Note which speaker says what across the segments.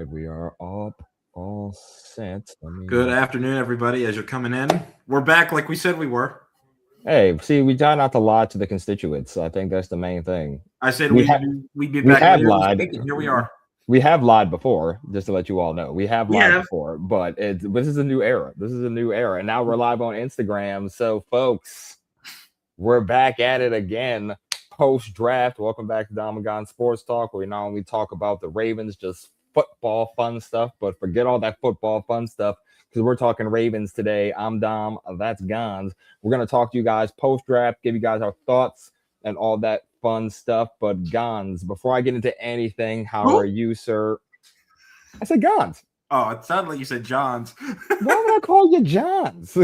Speaker 1: right, we are up, all set. Let me.
Speaker 2: Good afternoon, everybody. As you're coming in, we're back like we said we were.
Speaker 1: Hey, see, we try not to lie to the constituents. I think that's the main thing.
Speaker 2: I said
Speaker 1: We
Speaker 2: we'd
Speaker 1: have
Speaker 2: be, we'd be
Speaker 1: we
Speaker 2: back
Speaker 1: have
Speaker 2: later this
Speaker 1: lied.
Speaker 2: week, and here we are.
Speaker 1: We have lied before, just to let you all know. We have
Speaker 2: We
Speaker 1: lied
Speaker 2: have.
Speaker 1: before, but this is a new era. This is a new era, and now we're live on Instagram. So, folks, we're back at it again post draft. Welcome back to Gonz Sports Talk, where we not only talk about the Ravens, just football fun stuff, but forget all that football fun stuff because we're talking Ravens today. I'm Dom. That's Gonz. We're going to talk to you guys post draft, give you guys our thoughts and all that fun stuff. But Gonz, before I get into anything, how
Speaker 2: Who?
Speaker 1: are you, sir? I said Gonz.
Speaker 2: Oh, it sounded like you said John's.
Speaker 1: Why would I call you Johns?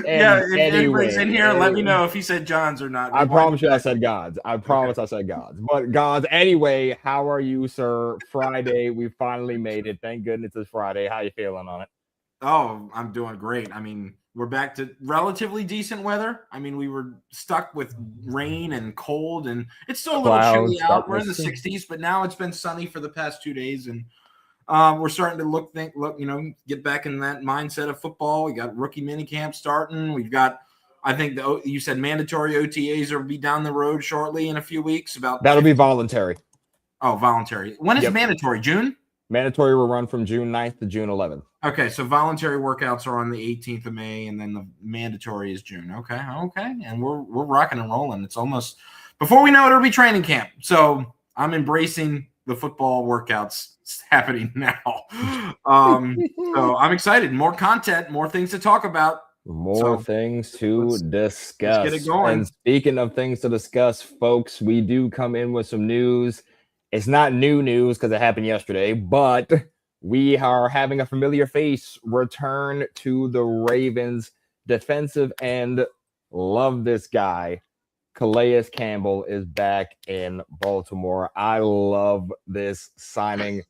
Speaker 2: Yeah, if anybody's in here, let me
Speaker 1: anyway.
Speaker 2: know if he said John's or not.
Speaker 1: I
Speaker 2: Rewind
Speaker 1: promise
Speaker 2: it
Speaker 1: you I
Speaker 2: back.
Speaker 1: said Gods. I promise I said Gods. But Gods, anyway, how are you, sir? Friday, we finally made it. Thank goodness it's Friday. How you feeling on it?
Speaker 2: Oh, I'm doing great. I mean, we're back to relatively decent weather. I mean, we were stuck with rain and cold, and it's still a little chilly
Speaker 1: Clouds,
Speaker 2: out. We're in the
Speaker 1: darkness.
Speaker 2: 60s, but now it's been sunny for the past 2 days, and we're starting to look, get back in that mindset of football. We got rookie minicamp starting. We've got, I think you said mandatory OTAs will be down the road shortly in a few weeks.
Speaker 1: That'll be voluntary.
Speaker 2: Oh, voluntary. When is mandatory? June?
Speaker 1: Mandatory will run from June 9th to June 11th.
Speaker 2: Okay, so voluntary workouts are on the 18th of May, and then the mandatory is June. Okay, and we're rocking and rolling. It's almost before we know it, it'll be training camp. So I'm embracing the football workouts happening now. So I'm excited. More content, more things to talk about.
Speaker 1: More things to discuss.
Speaker 2: Let's get it going.
Speaker 1: And speaking of things to discuss, folks, we do come in with some news. It's not new news because it happened yesterday, but we are having a familiar face return to the Ravens defensive end. Love this guy. Calais Campbell is back in Baltimore. I love this signing.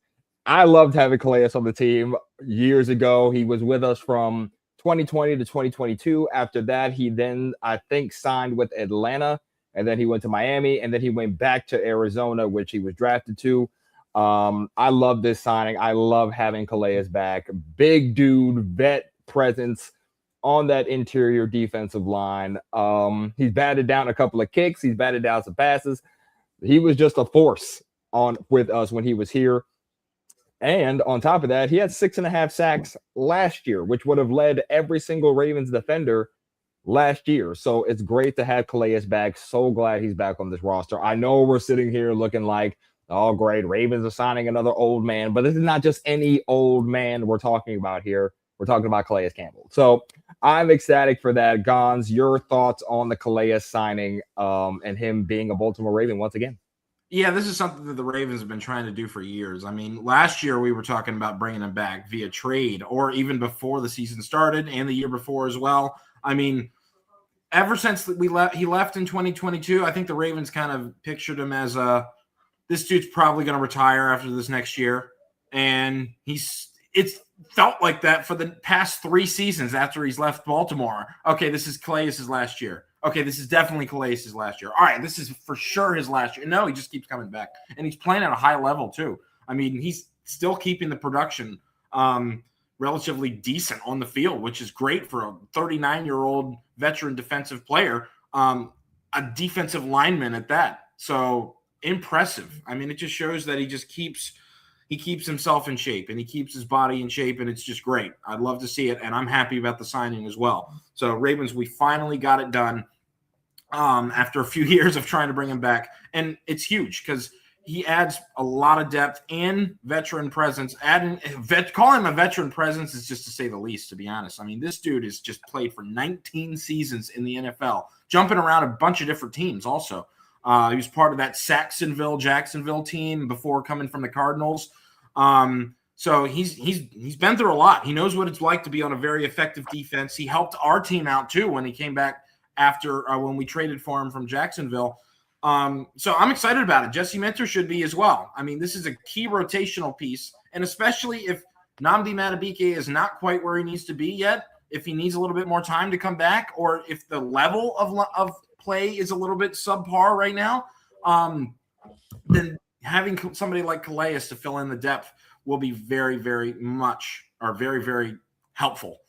Speaker 1: I loved having Calais on the team years ago. He was with us from 2020 to 2022. After that, he then, I think, signed with Atlanta, and then he went to Miami, and then he went back to Arizona, which he was drafted to. I love this signing. I love having Calais back. Big dude, vet presence on that interior defensive line. He's batted down a couple of kicks. He's batted down some passes. He was just a force on with us when he was here. And on top of that, he had 6.5 sacks last year, which would have led every single Ravens defender last year. So it's great to have Calais back. So glad he's back on this roster. I know we're sitting here looking like, oh, great, Ravens are signing another old man, but this is not just any old man we're talking about here. We're talking about Calais Campbell. So I'm ecstatic for that. Gonz, your thoughts on the Calais signing and him being a Baltimore Raven once again?
Speaker 2: Yeah, this is something that the Ravens have been trying to do for years. I mean, last year we were talking about bringing him back via trade or even before the season started and the year before as well. I mean, ever since he left in 2022, I think the Ravens kind of pictured him as this dude's probably going to retire after this next year. And it's felt like that for the past 3 seasons after he's left Baltimore. Okay, this is Calais' last year. Okay, this is definitely Calais' last year. All right, this is for sure his last year. No, he just keeps coming back. And he's playing at a high level, too. I mean, he's still keeping the production relatively decent on the field, which is great for a 39-year-old veteran defensive player, a defensive lineman at that. So impressive. I mean, it just shows that he keeps himself in shape and he keeps his body in shape, and it's just great. I'd love to see it, and I'm happy about the signing as well. So Ravens, we finally got it done after a few years of trying to bring him back, and it's huge because he adds a lot of depth and veteran presence. Calling him a veteran presence is just to say the least, to be honest. I mean, this dude has just played for 19 seasons in the NFL, jumping around a bunch of different teams also. He was part of that Jacksonville team before coming from the Cardinals. So he's been through a lot. He knows what it's like to be on a very effective defense. He helped our team out too when he came back after when we traded for him from Jacksonville. So I'm excited about it. Jesse Minter should be as well. I mean, this is a key rotational piece, and especially if Nnamdi Madubuike is not quite where he needs to be yet, if he needs a little bit more time to come back, or if the level of play is a little bit subpar right now, then having somebody like Calais to fill in the depth will be very, very very helpful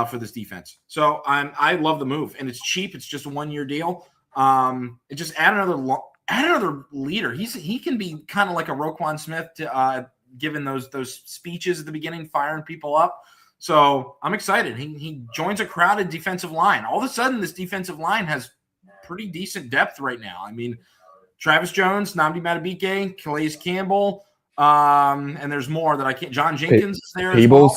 Speaker 2: for this defense. So I love the move, and it's cheap. It's just a 1-year deal. It just add another leader. He can be kind of like a Roquan Smith to given those speeches at the beginning, firing people up. So I'm excited. He joins a crowded defensive line. All of a sudden, this defensive line has pretty decent depth right now. I mean, Travis Jones, Nnamdi Madubuike, Calais Campbell, and there's more that I can't. John Jenkins is there as well.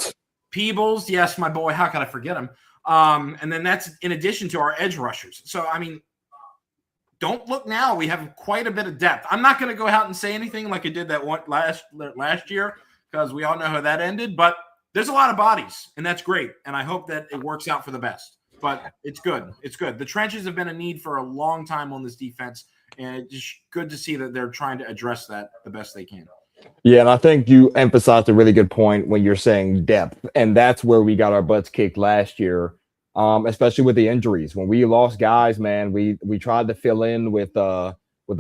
Speaker 2: Peebles, yes, my boy. How could I forget him? And then that's in addition to our edge rushers. So, I mean, don't look now. We have quite a bit of depth. I'm not going to go out and say anything like I did that one last year because we all know how that ended. But there's a lot of bodies, and that's great. And I hope that it works out for the best. But it's good. It's good. The trenches have been a need for a long time on this defense, and it's just good to see that they're trying to address that the best they can.
Speaker 1: Yeah, and I think you emphasized a really good point when you're saying depth, and that's where we got our butts kicked last year, especially with the injuries. When we lost guys, man, we tried to fill in with the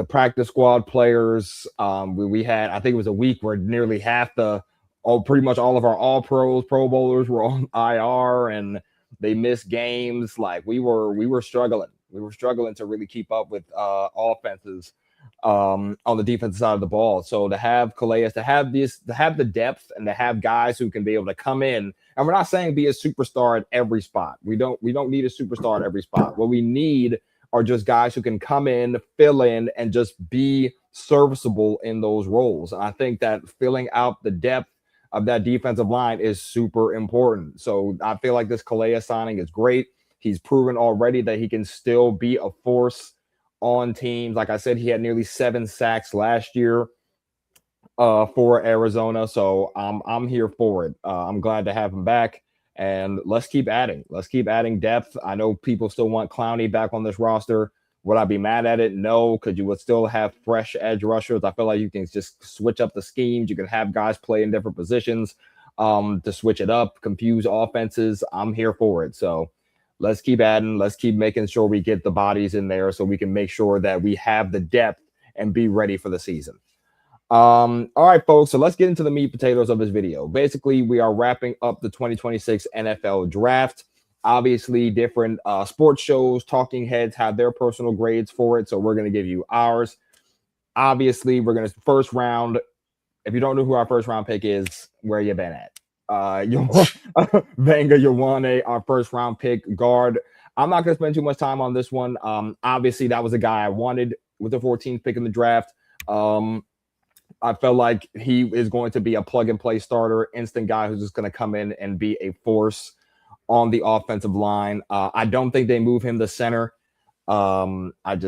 Speaker 1: practice squad players. We had, I think it was a week where nearly pretty much all of our all pros, Pro Bowlers were on IR, and they missed games. Like we were struggling. We were struggling to really keep up with offenses on the defensive side of the ball. So to have Calais, to have the depth, and to have guys who can be able to come in, and we're not saying be a superstar at every spot. We don't need a superstar at every spot. What we need are just guys who can come in, fill in, and just be serviceable in those roles. And I think that filling out the depth of that defensive line is super important. So I feel like this Calais signing is great. He's proven already that he can still be a force on teams. Like I said, he had nearly 7 sacks last year for Arizona. So I'm here for it. I'm glad to have him back, and let's keep adding. Let's keep adding depth. I know people still want Clowney back on this roster. Would I be mad at it? No, because you would still have fresh edge rushers. I feel like you can just switch up the schemes. You can have guys play in different positions to switch it up, confuse offenses. I'm here for it. So let's keep adding. Let's keep making sure we get the bodies in there so we can make sure that we have the depth and be ready for the season. All right, folks. So let's get into the meat potatoes of this video. Basically, we are wrapping up the 2026 NFL draft. Obviously, different sports shows, talking heads have their personal grades for it. So we're going to give you ours. Obviously, we're going to first round. If you don't know who our first round pick is, where you been at? Vanga Yowane, our first round pick guard. I'm not going to spend too much time on this one. Obviously, that was a guy I wanted with the 14th pick in the draft. I felt like he is going to be a plug and play starter, instant guy who's just going to come in and be a force on the offensive line. I don't think they move him to center. That's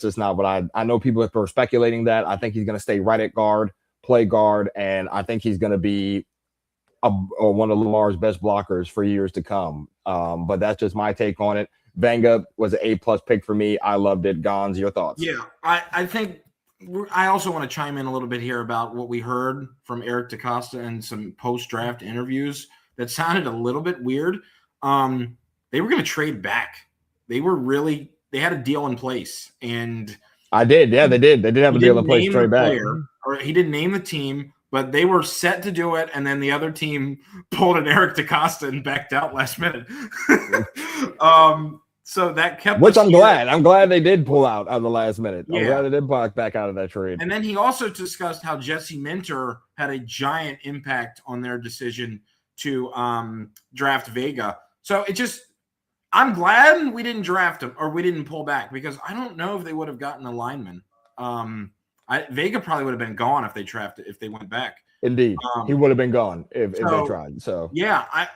Speaker 1: just not what I know. People are speculating that. I think he's going to stay right at guard, play guard, and I think he's going to be one of Lamar's best blockers for years to come. But that's just my take on it. Vanga was an A+ pick for me. I loved it. Gonz, your thoughts?
Speaker 2: Yeah, I think I also want to chime in a little bit here about what we heard from Eric DeCosta and some post-draft interviews that sounded a little bit weird. They were going to trade back. They had a deal in place, and
Speaker 1: I did. Yeah, they did. They did have a deal in place. Trade back.
Speaker 2: Or he didn't name the team, but they were set to do it, and then the other team pulled an Eric DeCosta and backed out last minute. So that kept,
Speaker 1: which I'm glad. I'm glad they did pull out on the last minute.
Speaker 2: Yeah.
Speaker 1: I'm glad they did back out of that trade.
Speaker 2: And then he also discussed how Jesse Minter had a giant impact on their decision to draft Vega. So I'm glad we didn't draft him, or we didn't pull back, because I don't know if they would have gotten a lineman. Vega probably would have been gone if they went back.
Speaker 1: Indeed, he would have been gone if they tried. So
Speaker 2: yeah,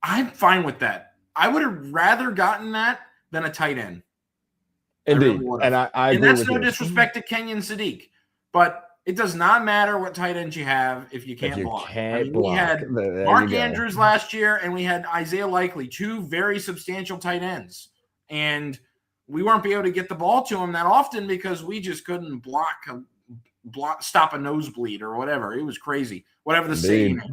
Speaker 2: I'm fine with that. I would have rather gotten that than a tight end.
Speaker 1: Indeed, and I agree
Speaker 2: that's
Speaker 1: with
Speaker 2: no
Speaker 1: you.
Speaker 2: disrespect to Kenyon Sadiq, but it does not matter what tight end you have if you can't block. We had Mark Andrews last year, and we had Isaiah Likely, 2 very substantial tight ends, and we weren't able to get the ball to him that often because we just couldn't stop a nosebleed or whatever. It was crazy. Whatever the saying is.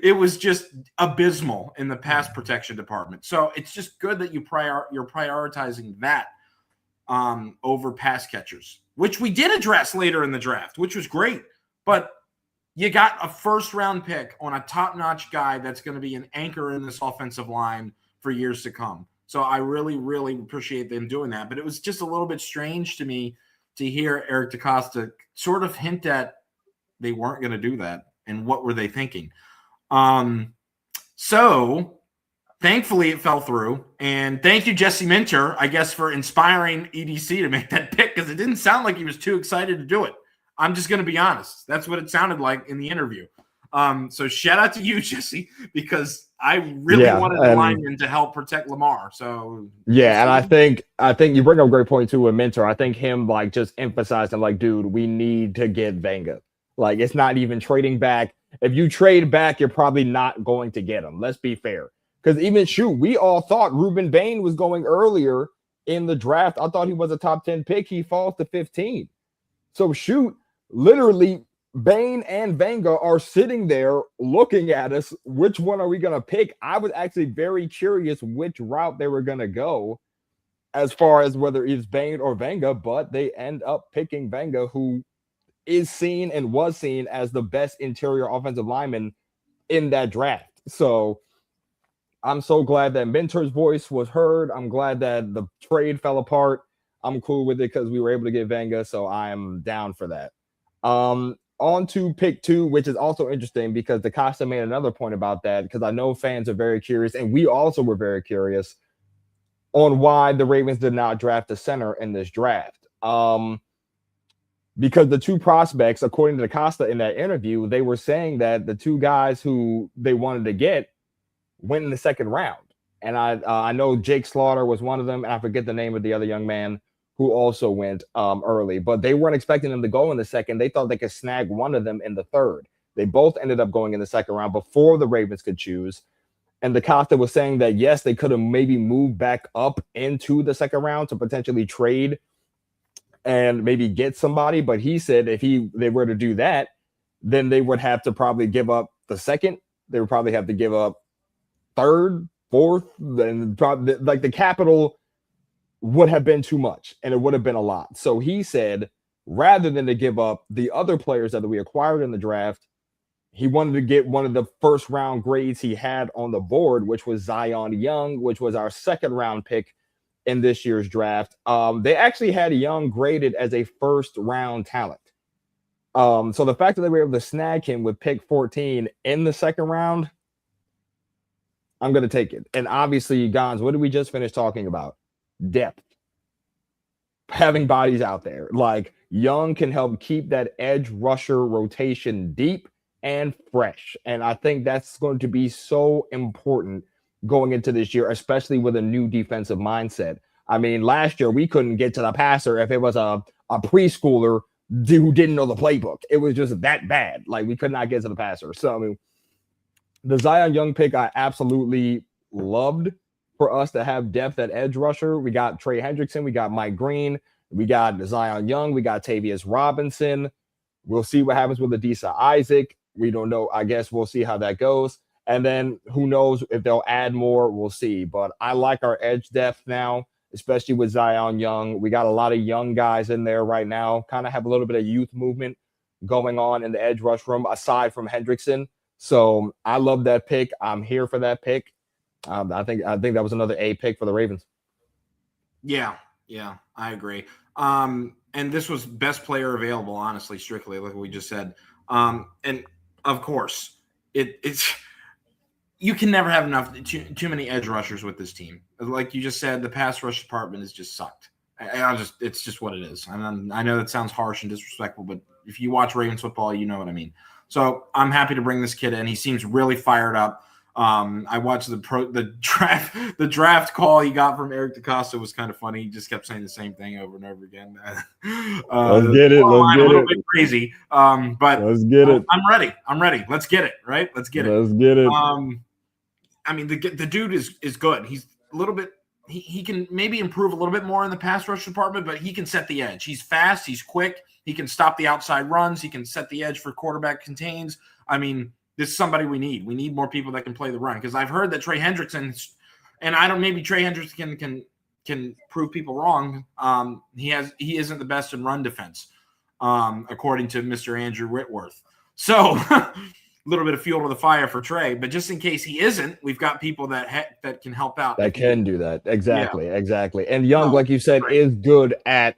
Speaker 2: It was just abysmal in the pass protection department. So it's just good that you're prioritizing that over pass catchers. which we did address later in the draft, which was great. But you got a first-round pick on a top-notch guy that's going to be an anchor in this offensive line for years to come. So I really, really appreciate them doing that. But it was just a little bit strange to me to hear Eric DeCosta sort of hint at they weren't going to do that. And what were they thinking? So thankfully it fell through. And thank you, Jesse Minter, I guess, for inspiring EDC to make that pick, because it didn't sound like he was too excited to do it. I'm just going to be honest. That's what it sounded like in the interview. So shout out to you, Jesse, because I really wanted the lineman to help protect Lamar. So
Speaker 1: yeah, and I think you bring up a great point too with Mentor. I think him like just emphasizing like, dude, we need to get Vanga. Like, it's not even trading back. If you trade back, you're probably not going to get him. Let's be fair. Because even we all thought Ruben Bain was going earlier in the draft. I thought he was a top 10 pick. He falls to 15. So literally, Bain and Vanga are sitting there looking at us. Which one are we going to pick? I was actually very curious which route they were going to go as far as whether it's Bain or Vanga, but they end up picking Vanga, who is seen and was seen as the best interior offensive lineman in that draft. So I'm so glad that Mentor's voice was heard. I'm glad that the trade fell apart. I'm cool with it because we were able to get Vanga, so I'm down for that. On to pick 2, which is also interesting because DeCosta made another point about that, because I know fans are very curious, and we also were very curious on why the Ravens did not draft a center in this draft. Because the 2 prospects, according to DeCosta in that interview, they were saying that the 2 guys who they wanted to get went in the second round. And I know Jake Slaughter was one of them, and I forget the name of the other young man who also went early, but they weren't expecting them to go in the second. They thought they could snag one of them in the third. They both ended up going in the second round before the Ravens could choose. And DeCosta was saying that, yes, they could have maybe moved back up into the second round to potentially trade and maybe get somebody. But he said if they were to do that, then they would have to probably give up the second. They would probably have to give up third, fourth, and probably like the capital would have been too much, and it would have been a lot. So he said, rather than to give up the other players that we acquired in the draft, he wanted to get one of the first round grades he had on the board, which was Zion Young, which was our second round pick in this year's draft. They actually had Young graded as a first round talent. So the fact that they were able to snag him with pick 14 in the second round, I'm going to take it. And obviously, Gonz, what did we just finish talking about? Depth. Having bodies out there. Like, Young can help keep that edge rusher rotation deep and fresh. And I think that's going to be so important going into this year, especially with a new defensive mindset. I mean, last year we couldn't get to the passer if it was a preschooler who didn't know the playbook. It was just that bad. Like, we could not get to the passer. So, I mean, the Zion Young pick I absolutely loved for us to have depth at edge rusher. We got Trey Hendrickson. We got Mike Green. We got Zion Young. We got Tavius Robinson. We'll see what happens with Adisa Isaac. We don't know. I guess we'll see how that goes. And then who knows if they'll add more. We'll see. But I like our edge depth now, especially with Zion Young. We got a lot of young guys in there right now. Kind of have a little bit of youth movement going on in the edge rush room aside from Hendrickson. So I love that pick. I'm here for that pick. I think that was another A pick for the Ravens. Yeah, I agree. And this was best player available, honestly, strictly, like we just said. And of course, it's you can never have enough too many edge rushers with this team. Like you just said, the pass rush department has just sucked. It's just what it is. And I know that sounds harsh and disrespectful, but if you watch Ravens football, you know what I mean. So I'm happy to bring this kid in. He seems really fired up. I watched the draft call he got from Eric DeCosta was kind of funny. He just kept saying the same thing over and over again. Let's get it.
Speaker 2: A little bit crazy. But
Speaker 1: let's get it.
Speaker 2: I'm ready. Let's get it. Right. Let's get it.
Speaker 1: Let's get it.
Speaker 2: I mean, the dude is good. He's a little bit. He can maybe improve a little bit more in the pass rush department, but he can set the edge. He's fast. He's quick. He can stop the outside runs. He can set the edge for quarterback contains. I mean, this is somebody we need. We need more people that can play the run, because I've heard that Trey Hendrickson, and maybe Trey Hendrickson can prove people wrong. He isn't the best in run defense, according to Mr. Andrew Whitworth. So a little bit of fuel to the fire for Trey. But just in case he isn't, we've got people that can help out.
Speaker 1: That can do that. Exactly. And Young, like you said,
Speaker 2: right.
Speaker 1: is good at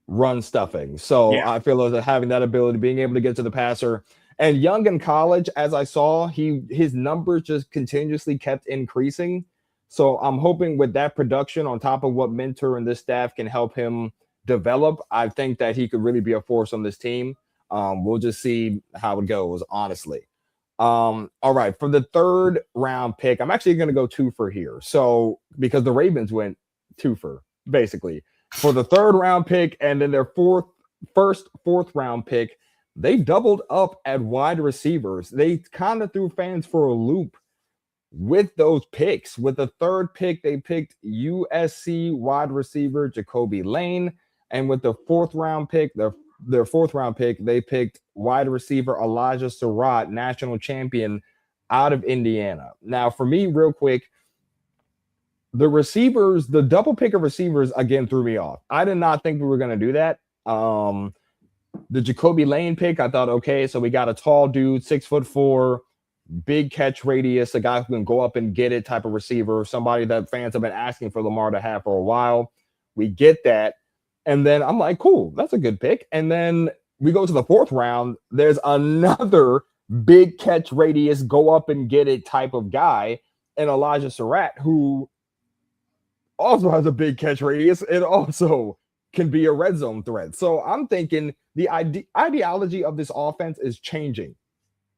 Speaker 1: run stuffing. So
Speaker 2: Yeah.
Speaker 1: I feel as having that ability, being able to get to the passer. And Young in college, as I saw, his numbers just continuously kept increasing. So I'm hoping with that production on top of what Mentor and this staff can help him develop, I think that he could really be a force on this team. We'll just see how it goes, honestly. All right, for the 3rd round pick, I'm actually going to go 2 for here. So because the Ravens went 2 for basically for the 3rd round pick, and then their fourth round pick, they doubled up at wide receivers. They kind of threw fans for a loop with those picks. With the 3rd pick, they picked USC wide receiver Jacoby Lane, and with the 4th round pick, their 4th round pick, they picked wide receiver Elijah Surratt, national champion out of Indiana. Now, for me, real quick, the receivers, the double pick of receivers again threw me off. I did not think we were going to do that. The Jacoby Lane pick, I thought, okay, so we got a tall dude, 6'4", big catch radius, a guy who can go up and get it type of receiver, somebody that fans have been asking for Lamar to have for a while. We get that. And then I'm like, cool, that's a good pick. And then we go to the 4th round. There's another big catch radius, go up and get it type of guy, and Elijah Surratt, who also has a big catch radius and also can be a red zone threat. So I'm thinking the ideology of this offense is changing,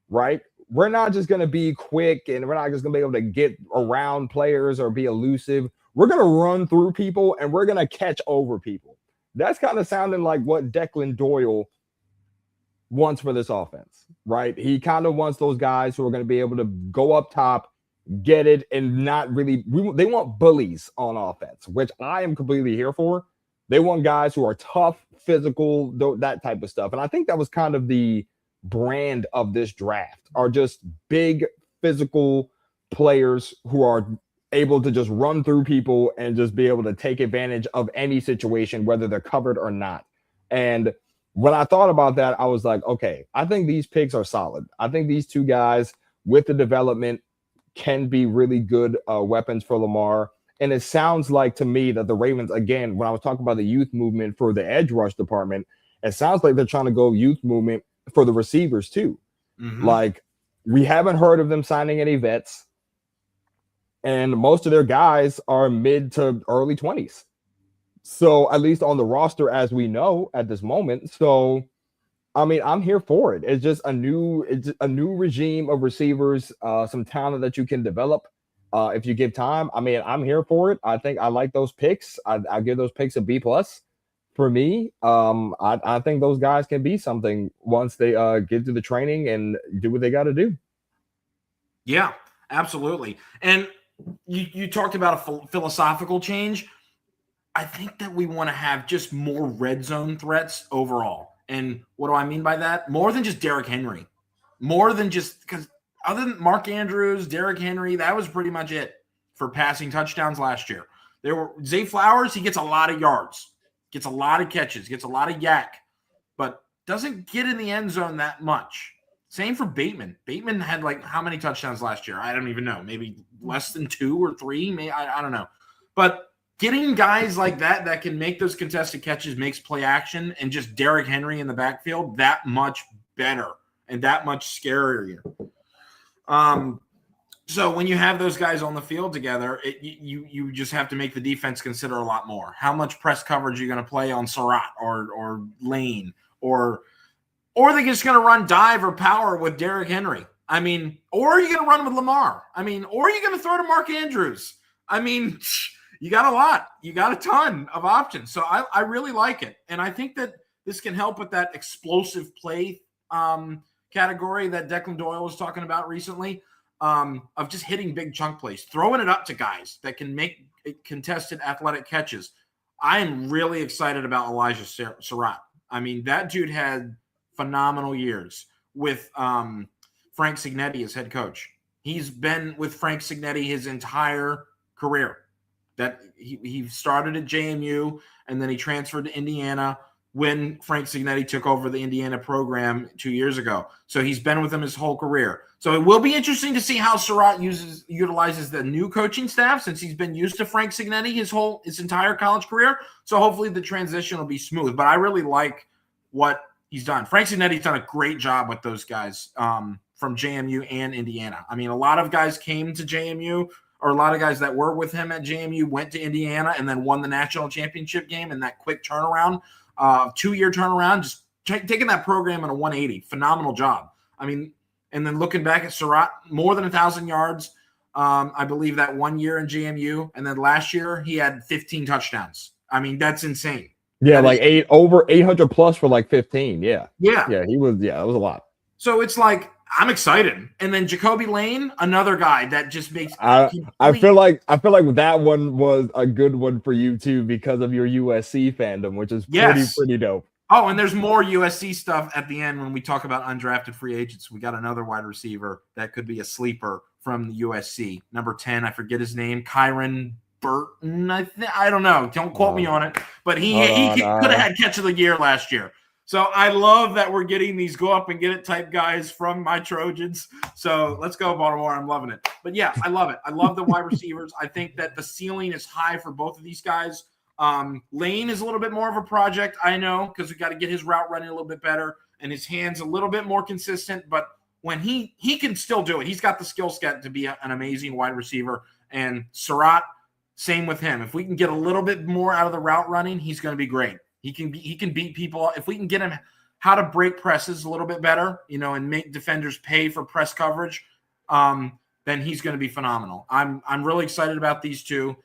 Speaker 1: right? We're not just going to be quick and we're not just going to be able to get around players or be elusive. We're going to run through people and we're going to catch over people. That's kind of sounding like what Declan Doyle wants for this offense, right? He kind of wants those guys who are going to be able to go up top, get it, and not really. They want bullies on offense, which I am completely here for. They want guys who are tough, physical, that type of stuff. And I think that was kind of the brand of this draft, are just big, physical players who are able to just run through people and just be able to take advantage of any situation, whether they're covered or not. And when I thought about that, I was like, okay, I think these picks are solid. I think these 2 guys with the development can be really good weapons for Lamar. And it sounds like to me that the Ravens, again, when I was talking about the youth movement for the edge rush department, it sounds like they're trying to go youth movement for the receivers too. Mm-hmm. Like, we haven't heard of them signing any vets. And most of their guys are mid to early 20s. So at least on the roster, as we know at this moment. So, I mean, I'm here for it. It's just a new regime of receivers, some talent that you can develop if you give time. I mean, I'm here for it. I think I like those picks. I give those picks a B+ for me. I think those guys can be something once they get through the training and do what they got to do.
Speaker 2: Yeah, absolutely. And you talked about a philosophical change. I think that we want to have just more red zone threats overall. And what do I mean by that? More than just Derrick Henry. More than just, because other than Mark Andrews, Derrick Henry, that was pretty much it for passing touchdowns last year. There were Zay Flowers, he gets a lot of yards, gets a lot of catches, gets a lot of yak, but doesn't get in the end zone that much. Same for Bateman. Bateman had like how many touchdowns last year? I don't even know. Maybe less than 2 or 3. Maybe I don't know. But getting guys like that can make those contested catches, makes play action, and just Derrick Henry in the backfield that much better and that much scarier. So when you have those guys on the field together, you just have to make the defense consider a lot more. How much press coverage are you going to play on Surratt or Lane, or are they just going to run dive or power with Derrick Henry? I mean, or are you going to run with Lamar? I mean, or are you going to throw to Mark Andrews? I mean, you got a lot. You got a ton of options. So I really like it. And I think that this can help with that explosive play category that Declan Doyle was talking about recently, of just hitting big chunk plays, throwing it up to guys that can make contested athletic catches. I am really excited about Elijah Surratt. I mean, that dude had phenomenal years with Frank Cignetti as head coach. He's been with Frank Cignetti his entire career. that he started at JMU and then he transferred to Indiana when Frank Cignetti took over the Indiana program 2 years ago. So he's been with them his whole career. So it will be interesting to see how Surratt utilizes the new coaching staff, since he's been used to Frank Cignetti his entire college career. So hopefully the transition will be smooth. But I really like what he's done. Frank Cignetti's done a great job with those guys from JMU and Indiana. I mean, a lot of guys came to JMU, or a lot of guys that were with him at JMU went to Indiana and then won the national championship game in that quick turnaround, 2-year turnaround, just taking that program in a 180. Phenomenal job. I mean, and then looking back at Surratt, more than 1,000 yards, I believe, that 1 year in JMU. And then last year, he had 15 touchdowns. I mean, that's insane.
Speaker 1: Yeah, that like over 800 plus for like 15. Yeah. He was. Yeah, it was a lot.
Speaker 2: So it's like, I'm excited. And then Jacoby Lane, another guy that just makes.
Speaker 1: I feel like that one was a good one for you too, because of your USC fandom, which is pretty dope.
Speaker 2: Oh, and there's more USC stuff at the end when we talk about undrafted free agents. We got another wide receiver that could be a sleeper from the USC. Number 10, I forget his name, Kyron Burton. I don't know. Don't quote me on it. But he could have had catch of the year last year. So I love that we're getting these go up and get it type guys from my Trojans. So let's go, Baltimore. I'm loving it. But yeah, I love it. I love the wide receivers. I think that the ceiling is high for both of these guys. Lane is a little bit more of a project, I know, because we got to get his route running a little bit better and his hands a little bit more consistent. But when he can still do it, he's got the skill set to be an amazing wide receiver. And Surratt, same with him. If we can get a little bit more out of the route running, he's going to be great. He can beat people. If we can get him how to break presses a little bit better, and make defenders pay for press coverage, then he's going to be phenomenal. I'm really excited about these two.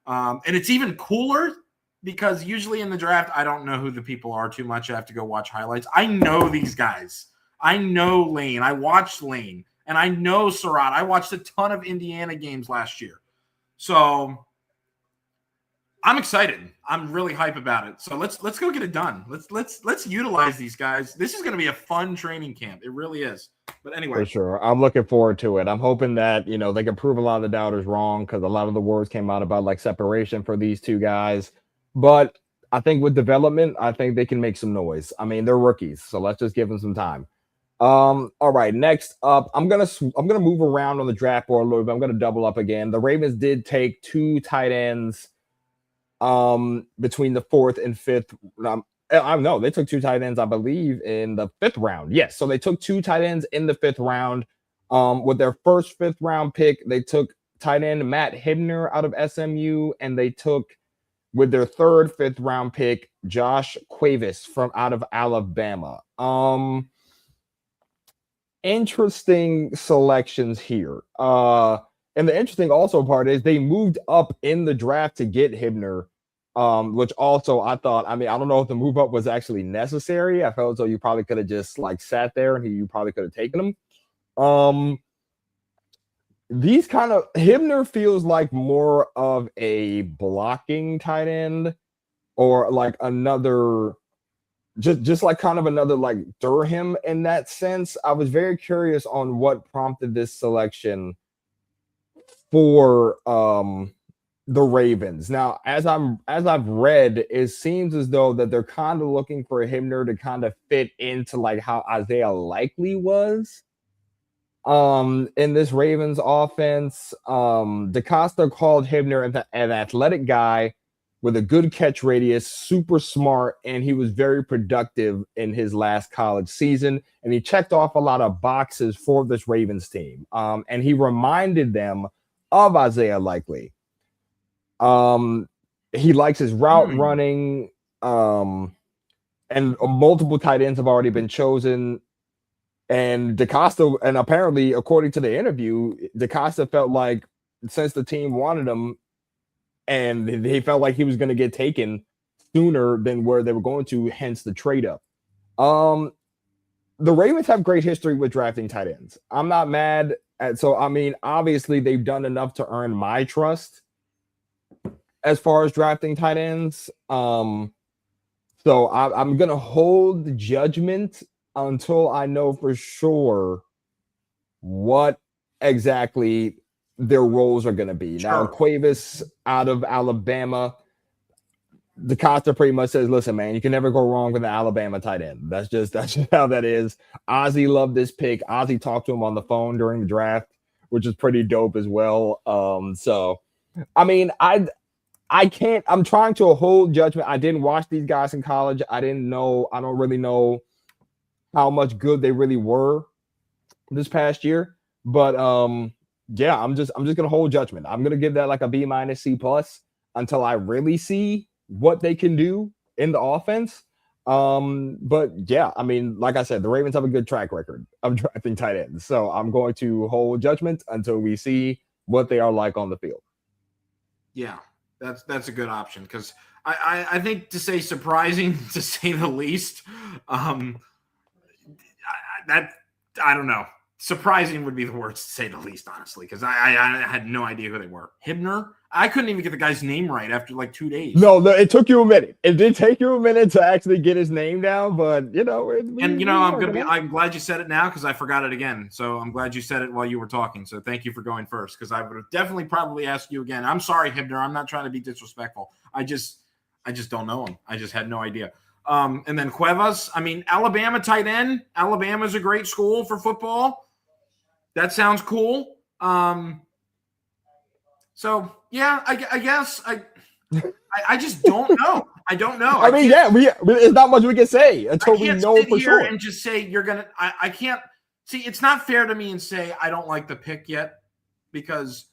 Speaker 2: And it's even cooler because usually in the draft, I don't know who the people are too much. I have to go watch highlights. I know these guys. I know Lane. I watched Lane. And I know Surratt. I watched a ton of Indiana games last year. So I'm excited. I'm really hype about it. So let's go get it done. Let's utilize these guys. This is going to be a fun training camp. It really is. But anyway.
Speaker 1: For sure. I'm looking forward to it. I'm hoping that, they can prove a lot of the doubters wrong, because a lot of the words came out about like separation for these two guys. But I think with development, I think they can make some noise. I mean, they're rookies, so let's just give them some time. All right, next up, I'm gonna move around on the draft board a little bit. I'm gonna double up again. The Ravens did take 2 tight ends between the 4th and 5th. I know they took 2 tight ends, I believe, in the 5th round. Yes, so they took 2 tight ends in the 5th round. With their first 5th round pick, they took tight end Matt Hibner out of SMU, and they took, with their 3rd, 5th round pick, Josh Cuevas from out of Alabama. Interesting selections here. And the interesting also part is they moved up in the draft to get Hibner, which also I thought, I don't know if the move up was actually necessary. I felt as though you probably could have just like sat there and you probably could have taken him. These kind of, Hibner feels like more of a blocking tight end, or like another, just like kind of another like Durham in that sense. I was very curious on what prompted this selection for the Ravens. Now, as I've read, it seems as though that they're kind of looking for a Hibner to kind of fit into like how Isaiah Likely was in this Ravens offense. DaCosta called Hibner an athletic guy with a good catch radius, super smart, and he was very productive in his last college season. And he checked off a lot of boxes for this Ravens team. And he reminded them of Isaiah Likely. He likes his route running. And multiple tight ends have already been chosen. And DaCosta, and apparently, according to the interview, DaCosta felt like since the team wanted him, and he felt like he was going to get taken sooner than where they were going to, hence the trade up. The Ravens have great history with drafting tight ends. I'm not mad at, so obviously they've done enough to earn my trust as far as drafting tight ends. So I'm going to hold judgment until I know for sure what exactly their roles are going to be. Now,
Speaker 2: Sure.
Speaker 1: Cuevas out of Alabama, DaCosta pretty much says, listen, man, you can never go wrong with an Alabama tight end. That's just how that is. Ozzie loved this pick. Ozzie talked to him on the phone during the draft, which is pretty dope as well. So I mean, I can't, I'm trying to hold judgment. I didn't watch these guys in college. I don't really know how much good they really were this past year. But yeah, I'm just gonna hold judgment. I'm gonna give that like a B minus C plus until I really see what they can do in the offense. But yeah, I mean, like I said, the Ravens have a good track record of drafting tight ends. So I'm going to hold judgment until we see what they are like on the field.
Speaker 2: Yeah, that's a good option because I think to say surprising to say the least, I don't know. Surprising would be the word to say the least, honestly, because I had no idea who they were. Hibner, I couldn't even get the guy's name right after like 2 days.
Speaker 1: No, it took you a minute. It did take you a minute to actually get his name down, but you know,
Speaker 2: I'm glad you said it now because I forgot it again. So I'm glad you said it while you were talking. So thank you for going first because I would have definitely probably asked you again. I'm sorry, Hibner. I'm not trying to be disrespectful. I just don't know him. I just had no idea. And then Cuevas, I mean, Alabama tight end. Alabama's a great school for football. That sounds cool. So yeah, I guess I just don't know. I don't know.
Speaker 1: I mean, it's not much we can say until we know for sure.
Speaker 2: And just say you're gonna. I can't see. It's not fair to me and say I don't like the pick yet because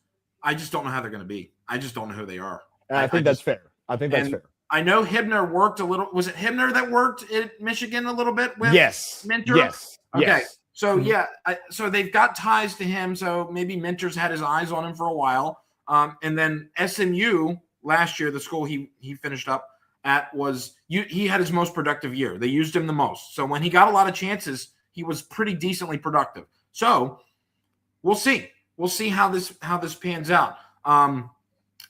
Speaker 2: I just don't know how they're gonna be. I just don't know who they are.
Speaker 1: I think that's fair. I think that's fair.
Speaker 2: I know Hibner worked a little. Was it Hibner that worked at Michigan a little bit with Minter?
Speaker 1: Yes.
Speaker 2: Okay.
Speaker 1: Yes.
Speaker 2: So yeah, so they've got ties to him. So maybe Minter's had his eyes on him for a while. And then SMU last year, the school he finished up at he had his most productive year. They used him the most. So when he got a lot of chances, he was pretty decently productive. So we'll see. We'll see how this pans out. And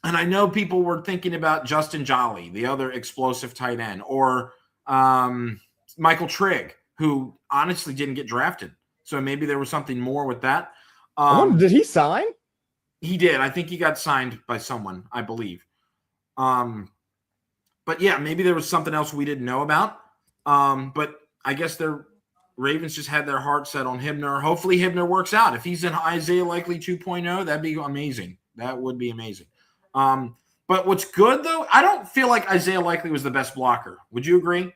Speaker 2: I know people were thinking about Justin Jolly, the other explosive tight end, or Michael Trigg, who honestly didn't get drafted. So maybe there was something more with that.
Speaker 1: Did he sign?
Speaker 2: He did. I think he got signed by someone, I believe. But yeah, maybe there was something else we didn't know about. But I guess the Ravens just had their heart set on Hibner. Hopefully Hibner works out. If he's an Isaiah Likely 2.0, that'd be amazing. That would be amazing. But what's good, though, I don't feel like Isaiah Likely was the best blocker. Would you agree?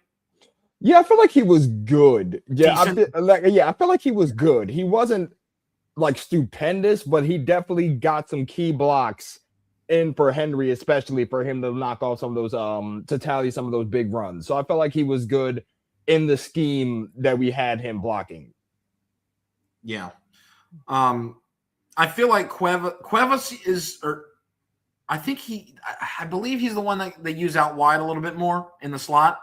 Speaker 1: Yeah, I feel like he was good. Yeah, I feel like he was good. He wasn't like stupendous, but he definitely got some key blocks in for Henry, especially for him to knock off some of those to tally some of those big runs. So I felt like he was good in the scheme that we had him blocking.
Speaker 2: Yeah. I feel like Cuevas is, or I believe he's the one that they use out wide a little bit more in the slot.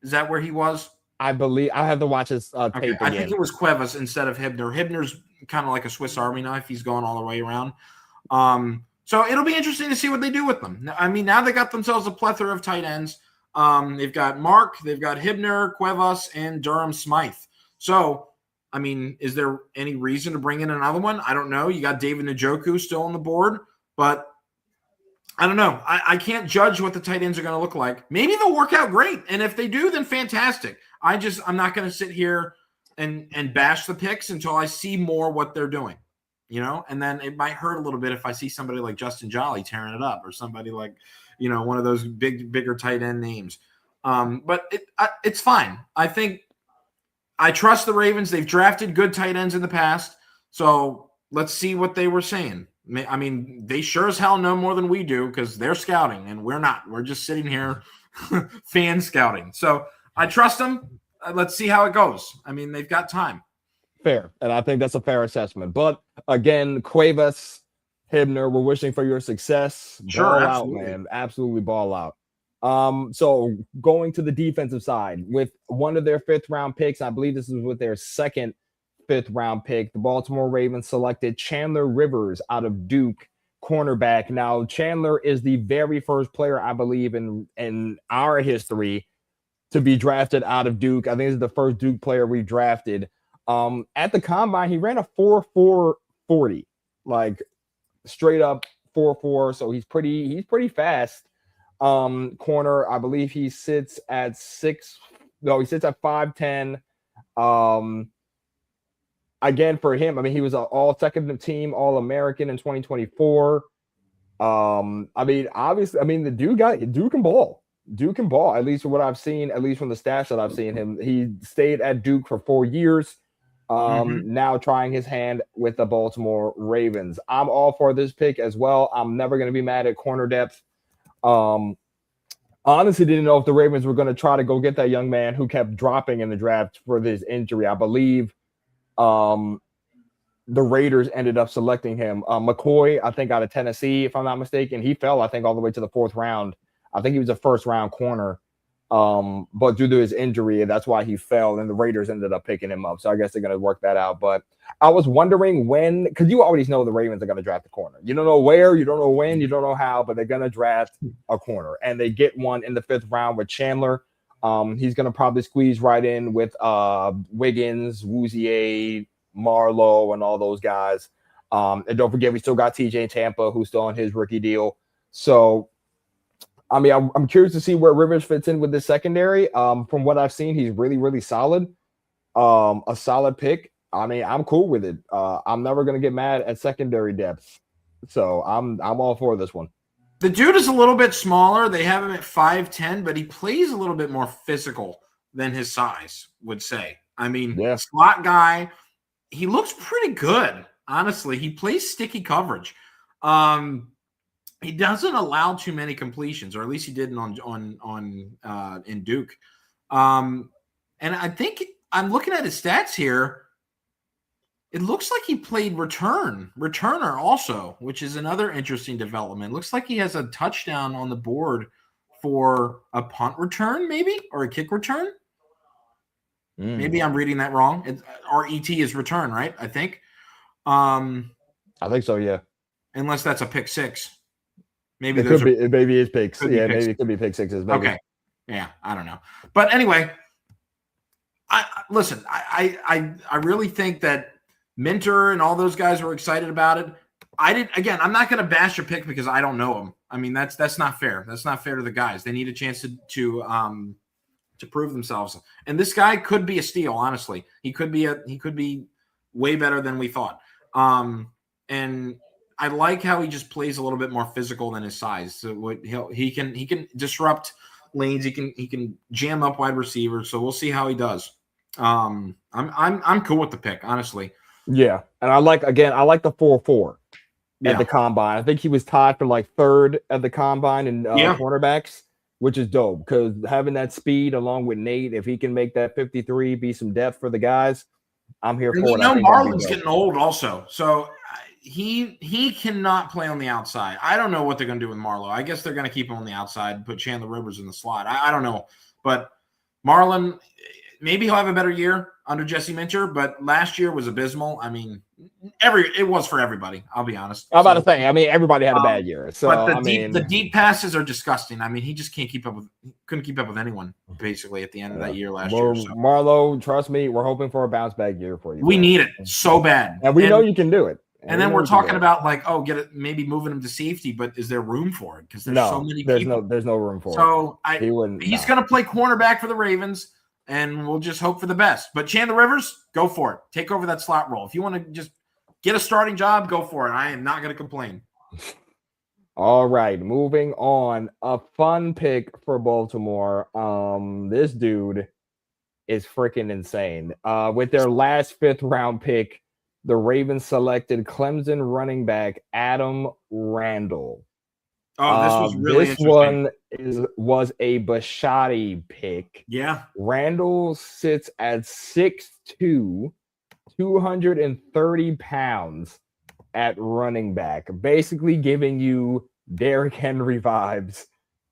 Speaker 2: Is that where he was?
Speaker 1: I believe I have to watch his tape again.
Speaker 2: I think it was Cuevas instead of Hibner. Hibner's kind of like a Swiss Army knife. He's going all the way around. So it'll be interesting to see what they do with them. I mean, now they got themselves a plethora of tight ends. They've got Mark, they've got Hibner, Cuevas, and Durham Smythe. So, I mean, is there any reason to bring in another one? I don't know. You got David Njoku still on the board, but I don't know. I can't judge what the tight ends are going to look like. Maybe they'll work out great. And if they do, then fantastic. I'm not going to sit here and bash the picks until I see more what they're doing, and then it might hurt a little bit if I see somebody like Justin Jolly tearing it up or somebody like, one of those bigger tight end names. But it's fine. I think I trust the Ravens. They've drafted good tight ends in the past. So let's see what they were saying. I mean, they sure as hell know more than we do because they're scouting and we're not. We're just sitting here fan scouting. So I trust them. Let's see how it goes. I mean, they've got time.
Speaker 1: Fair. And I think that's a fair assessment. But again, Cuevas, Hibner, we're wishing for your success.
Speaker 2: Sure,
Speaker 1: ball
Speaker 2: absolutely.
Speaker 1: out, man. Absolutely ball out. So going to the defensive side with one of their 5th round picks, I believe this is with their 2nd 5th round pick, the Baltimore Ravens selected Chandler Rivers out of Duke, cornerback. Now, Chandler is the very first player, I believe, in our history to be drafted out of Duke. I think this is the first Duke player we drafted. At the combine, he ran a 4.4 40. Like, straight up 4'4", so he's pretty fast. Corner, I believe he sits at 5'10". Again, for him, I mean, he was an all second team All American in 2024. I mean, obviously, I mean, the dude can ball. Duke can ball, at least from what I've seen, at least from the stats that I've seen him. He stayed at Duke for 4 years. Now trying his hand with the Baltimore Ravens. I'm all for this pick as well. I'm never going to be mad at corner depth. Honestly didn't know if the Ravens were going to try to go get that young man who kept dropping in the draft for this injury. I believe the Raiders ended up selecting him. McCoy, I think, out of Tennessee, if I'm not mistaken. He fell, I think, all the way to the 4th round. I think he was a first-round corner. But due to his injury, that's why he fell, and the Raiders ended up picking him up. So I guess they're going to work that out. But I was wondering when, because you always know the Ravens are going to draft a corner. You don't know where, you don't know when, you don't know how, but they're going to draft a corner. And they get one in the 5th round with Chandler. He's going to probably squeeze right in with Wiggins, Wouzier, Marlowe, and all those guys. And don't forget, we still got TJ in Tampa, who's still on his rookie deal. So, I mean, I'm curious to see where Rivers fits in with this secondary. From what I've seen, he's really, really solid. A solid pick. I mean, I'm cool with it. I'm never going to get mad at secondary depth. So I'm all for this one.
Speaker 2: The dude is a little bit smaller. They have him at 5'10", but he plays a little bit more physical than his size would say. I mean, slot guy. He looks pretty good, honestly. He plays sticky coverage. He doesn't allow too many completions, or at least he didn't in Duke. And I think I'm looking at his stats here. It looks like he played returner also, which is another interesting development. Looks like he has a touchdown on the board for a punt return, maybe, or a kick return. Maybe I'm reading that wrong. RET is return, right? I think.
Speaker 1: I think so, yeah.
Speaker 2: Unless that's a pick six. Maybe
Speaker 1: maybe it's picks. Yeah, maybe it could be pick sixes. Maybe.
Speaker 2: Okay. Yeah, I don't know. But anyway, listen, I really think that Minter and all those guys were excited about it. I'm not going to bash your pick because I don't know him. I mean, that's not fair. That's not fair to the guys. They need a chance to prove themselves. And this guy could be a steal, honestly. He could be way better than we thought. And I like how he just plays a little bit more physical than his size. So he can disrupt lanes. He can jam up wide receivers. So we'll see how he does. I'm cool with the pick, honestly.
Speaker 1: Yeah, and I like the 4.4 at the combine. I think he was tied for like 3rd at the combine in cornerbacks, which is dope because having that speed along with Nate, if he can make that 53 be some depth for the guys, I'm here for it.
Speaker 2: You know, Marlon's getting old also, so he cannot play on the outside. I don't know what they're going to do with Marlowe. I guess they're going to keep him on the outside and put Chandler Rivers in the slot. I don't know, but Marlon, maybe he'll have a better year under Jesse Minter, but last year was abysmal. I mean, it was for everybody. I'll be honest.
Speaker 1: I'm about to say. I mean, everybody had a bad year. So,
Speaker 2: but the deep passes are disgusting. I mean, he just couldn't keep up with anyone basically at the end of that year last year. So.
Speaker 1: Marlowe, trust me, we're hoping for a bounce back year for you.
Speaker 2: We need it so bad,
Speaker 1: and we know you can do it.
Speaker 2: And then we're talking about like, maybe moving him to safety, but is there room for it? Because there's so many people.
Speaker 1: There's no room for it.
Speaker 2: So he's going to play cornerback for the Ravens, and we'll just hope for the best. But Chandler Rivers, go for it. Take over that slot role. If you want to just get a starting job, go for it. I am not going to complain.
Speaker 1: All right, moving on. A fun pick for Baltimore. This dude is freaking insane. With their last 5th round pick, the Ravens selected Clemson running back Adam Randall.
Speaker 2: Oh, this was really
Speaker 1: interesting. This one was a Bishotti pick.
Speaker 2: Yeah.
Speaker 1: Randall sits at 6'2", 230 pounds at running back, basically giving you Derrick Henry vibes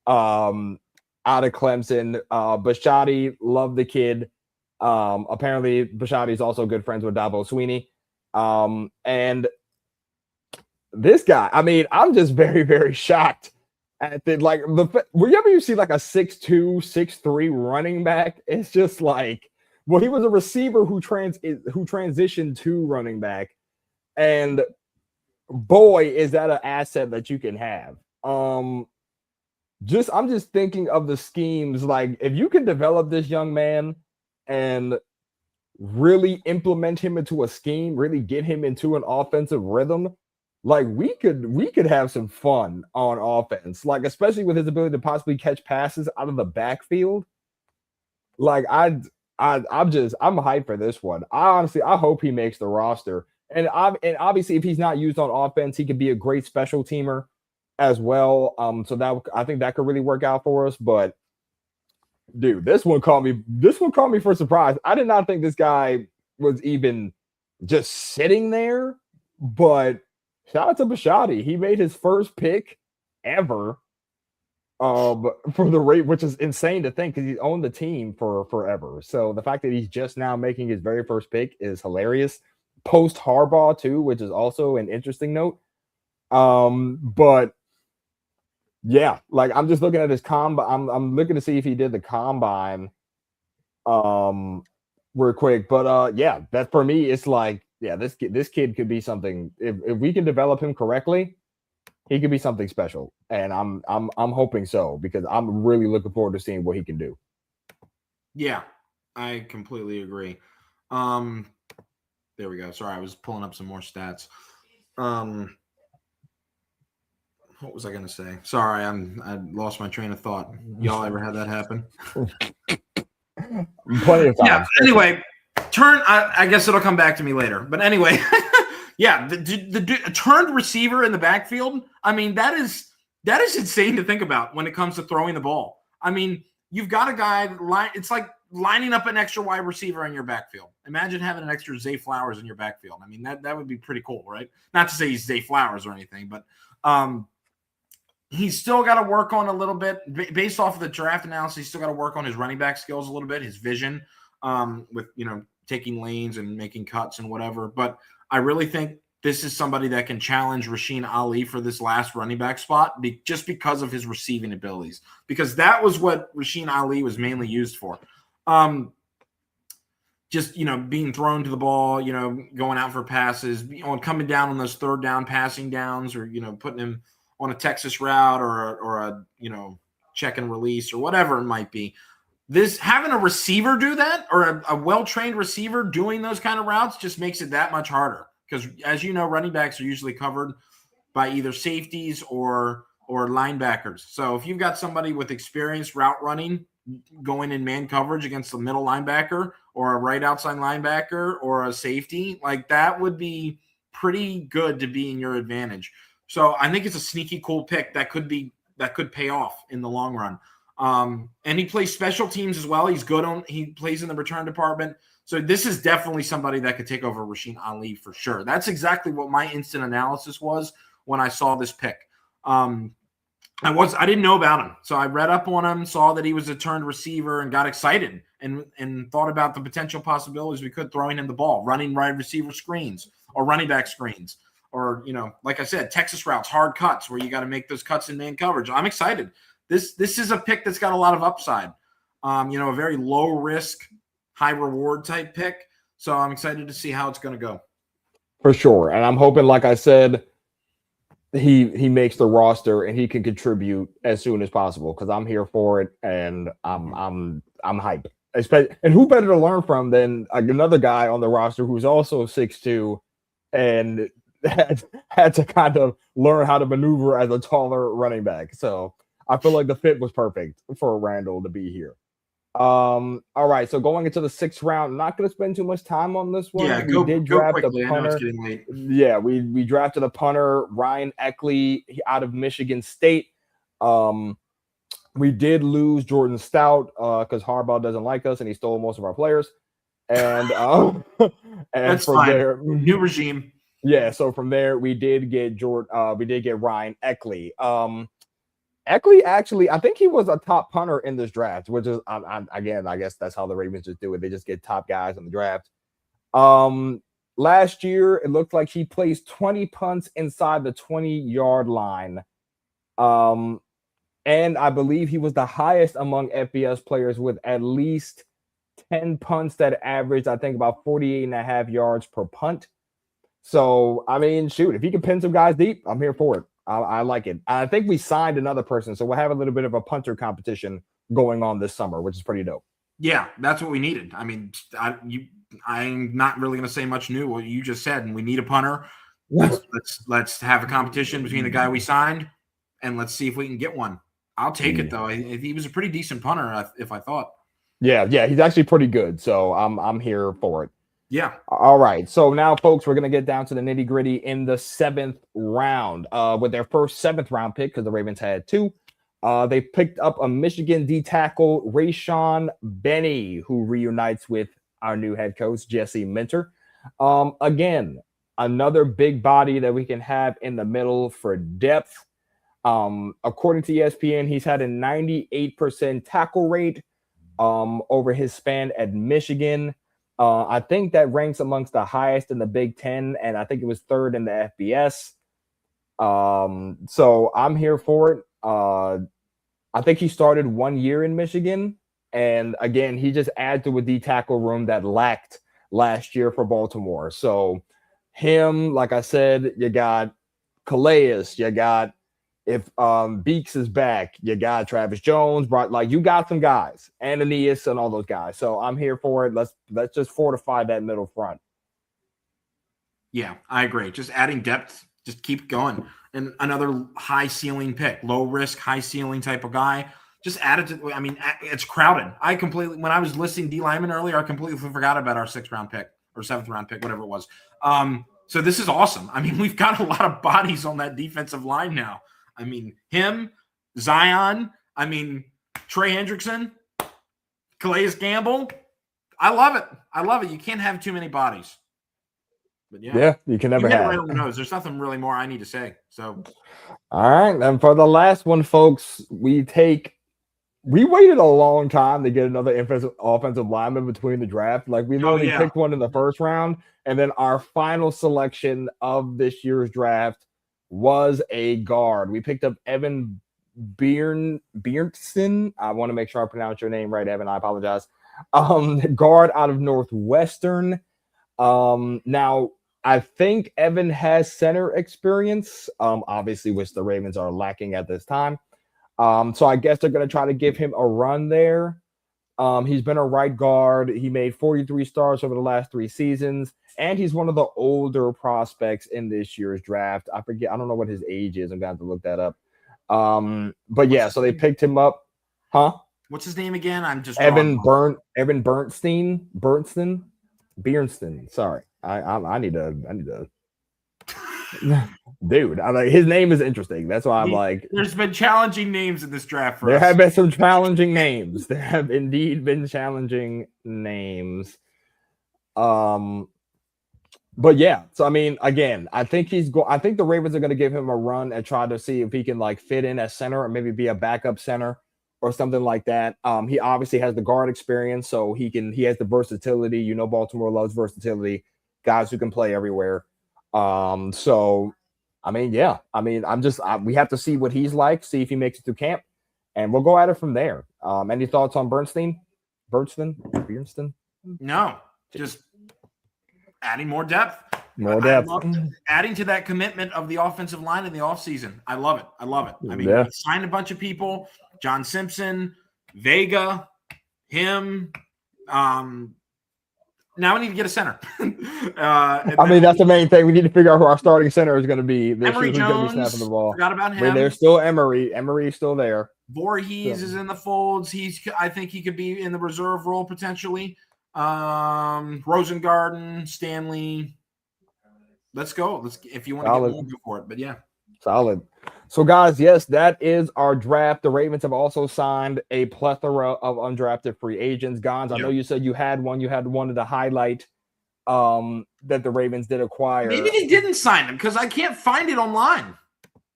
Speaker 1: out of Clemson. Bishotti, love the kid. Apparently, Bishotti is also good friends with Dabo Sweeney. And this guy, I mean, I'm just very, very shocked at whenever you see like a 6'2", 6'3" running back, it's just like, well, he was a receiver who transitioned to running back. And boy, is that an asset that you can have. I'm just thinking of the schemes. Like, if you can develop this young man and really implement him into a scheme, really get him into an offensive rhythm, like we could have some fun on offense. Like, especially with his ability to possibly catch passes out of the backfield. Like, I'm hyped for this one. I hope he makes the roster. And obviously, if he's not used on offense, he could be a great special teamer as well. So that I think that could really work out for us. But dude, this one caught me. This one caught me for surprise. I did not think this guy was even just sitting there. But shout out to Bishotti. He made his first pick ever for the rate, which is insane to think because he's owned the team for forever. So the fact that he's just now making his very first pick is hilarious. Post Harbaugh too, which is also an interesting note. But yeah, like I'm just looking at his combine. I'm looking to see if he did the combine real quick. But yeah, that for me, it's like, yeah, this kid could be something. If we can develop him correctly, he could be something special. And I'm hoping so, because I'm really looking forward to seeing what he can do.
Speaker 2: Yeah, I completely agree. There we go. Sorry, I was pulling up some more stats. What was I going to say? Sorry, I lost my train of thought. Y'all ever had that happen?
Speaker 1: Plenty of times.
Speaker 2: Yeah. Anyway, I guess it'll come back to me later. But anyway, yeah, the turned receiver in the backfield. I mean, that is insane to think about when it comes to throwing the ball. I mean, you've got a guy it's like lining up an extra wide receiver in your backfield. Imagine having an extra Zay Flowers in your backfield. I mean, that would be pretty cool, right? Not to say he's Zay Flowers or anything, but he's still got to work on a little bit based off of the draft analysis. He's still got to work on his running back skills a little bit, his vision with, taking lanes and making cuts and whatever. But I really think this is somebody that can challenge Rasheen Ali for this last running back spot just because of his receiving abilities, because that was what Rasheen Ali was mainly used for. Just, being thrown to the ball, going out for passes, coming down on those third down passing downs, or, putting him on a Texas route or a check and release or whatever it might be. This having a receiver do that, or a well-trained receiver doing those kind of routes, just makes it that much harder. Because as you know, running backs are usually covered by either safeties or linebackers. So if you've got somebody with experienced route running going in man coverage against a middle linebacker or a right outside linebacker or a safety, like that would be pretty good to be in your advantage. So I think it's a sneaky cool pick that could pay off in the long run. And he plays special teams as well. He plays in the return department. So this is definitely somebody that could take over Rasheen Ali for sure. That's exactly what my instant analysis was when I saw this pick. I didn't know about him. So I read up on him, saw that he was a turned receiver, and got excited and thought about the potential possibilities we could throwing him the ball, running wide receiver screens or running back screens, or, like I said, Texas routes, hard cuts where you got to make those cuts in man coverage. I'm excited. This is a pick that's got a lot of upside. A very low risk, high reward type pick. So I'm excited to see how it's going to go.
Speaker 1: For sure. And I'm hoping, like I said, he makes the roster and he can contribute as soon as possible, because I'm here for it and I'm hyped. And who better to learn from than another guy on the roster who's also 6'2" and had to kind of learn how to maneuver as a taller running back. So I feel like the fit was perfect for Randall to be here. All right, so going into the 6th round, not going to spend too much time on this one.
Speaker 2: Yeah,
Speaker 1: we did draft
Speaker 2: quickly.
Speaker 1: a punter.
Speaker 2: I know it's getting late.
Speaker 1: Yeah, we drafted a punter, Ryan Eckley, out of Michigan State. We did lose Jordan Stout because Harbaugh doesn't like us and he stole most of our players. And and
Speaker 2: that's
Speaker 1: from
Speaker 2: fine.
Speaker 1: there,
Speaker 2: New regime.
Speaker 1: Yeah, so from there we did get Ryan Eckley. Eckley, actually, I think he was a top punter in this draft, which is, again, I guess that's how the Ravens just do it. They just get top guys in the draft. Last year, it looked like he placed 20 punts inside the 20-yard line. And I believe he was the highest among FBS players with at least 10 punts that averaged, I think, about 48.5 yards per punt. So, I mean, shoot, if he can pin some guys deep, I'm here for it. I like it. I think we signed another person, so we'll have a little bit of a punter competition going on this summer, which is pretty dope.
Speaker 2: Yeah, that's what we needed. I mean, I'm not really going to say much new. What you just said, and we need a punter. Let's have a competition between the guy we signed, and let's see if we can get one. I'll take it though. He was a pretty decent punter, if I thought.
Speaker 1: Yeah, he's actually pretty good. So I'm here for it.
Speaker 2: Yeah.
Speaker 1: All right. So now, folks, we're gonna get down to the nitty gritty in the 7th round. With their first 7th round pick, because the Ravens had 2. They picked up a Michigan D tackle, Rayshawn Benny, who reunites with our new head coach, Jesse Minter. Again, another big body that we can have in the middle for depth. According to ESPN, he's had a 98% tackle rate over his span at Michigan. I think that ranks amongst the highest in the Big Ten, and I think it was 3rd in the FBS. So I'm here for it. I think he started 1 year in Michigan, and again, he just adds to a D tackle room that lacked last year for Baltimore. So him, like I said, you got Calais, you got if Beeks is back, you got Travis Jones, you got some guys, Ananias and all those guys. So I'm here for it. Let's just fortify that middle front.
Speaker 2: Yeah, I agree. Just adding depth, just keep going. And another high ceiling pick, low risk, high ceiling type of guy. Just add it to, I mean, it's crowded. When I was listing D lineman earlier, I completely forgot about our 6th round pick or 7th round pick, whatever it was. So this is awesome. I mean, we've got a lot of bodies on that defensive line now. I mean, him, Zion, I mean, Trey Hendrickson, Calais Campbell. I love it. I love it. You can't have too many bodies. But yeah,
Speaker 1: you can never have.
Speaker 2: Right on the nose. There's nothing really more I need to say. So,
Speaker 1: all right. And for the last one, folks, we waited a long time to get another offensive lineman between the draft. Like we literally picked one in the 1st round, and then our final selection of this year's draft was a guard. We picked up Evan Bjornsson. I want to make sure I pronounce your name right, Evan. I apologize. Guard out of Northwestern. Now I think Evan has center experience, obviously, which the Ravens are lacking at this time. So I guess they're going to try to give him a run there. He's been a right guard. He made 43 starts over the last 3 seasons, and he's one of the older prospects in this year's draft. I don't know what his age is. I'm going to have to look that up. But yeah, so they picked him up. Huh?
Speaker 2: What's his name again? I'm just
Speaker 1: Evan Bjornston. Sorry. I need to dude, I'm like, his name is interesting. That's why I'm like,
Speaker 2: there's been challenging names in this draft.
Speaker 1: There have been some challenging names. There have indeed been challenging names. But yeah, so I mean, again, I think I think the Ravens are going to give him a run and try to see if he can like fit in as center or maybe be a backup center or something like that. He obviously has the guard experience, so he has the versatility. You know, Baltimore loves versatility, guys who can play everywhere. So I mean, yeah. I mean, we have to see what he's like, see if he makes it through camp, and we'll go at it from there. Any thoughts on Bjornston?
Speaker 2: No, just adding more depth. Adding to that commitment of the offensive line in the offseason. I love it. I mean, we signed a bunch of people. John Simpson, Vega, him. Now we need to get a center.
Speaker 1: I mean, that's the main thing. We need to figure out who our starting center is going to be.
Speaker 2: Emory Jones, snapping the ball. Forgot about him.
Speaker 1: There's still Emory. Emory is still there.
Speaker 2: Voorhees is in the folds. I think he could be in the reserve role potentially. Rosengarten, Stanley. Let's go. If you want to get one, go for it. But yeah.
Speaker 1: Solid. So, guys, yes, that is our draft. The Ravens have also signed a plethora of undrafted free agents. Gonz, I know you said you had one. You had one of the highlight that the Ravens did acquire.
Speaker 2: Maybe they didn't sign him because I can't find it online.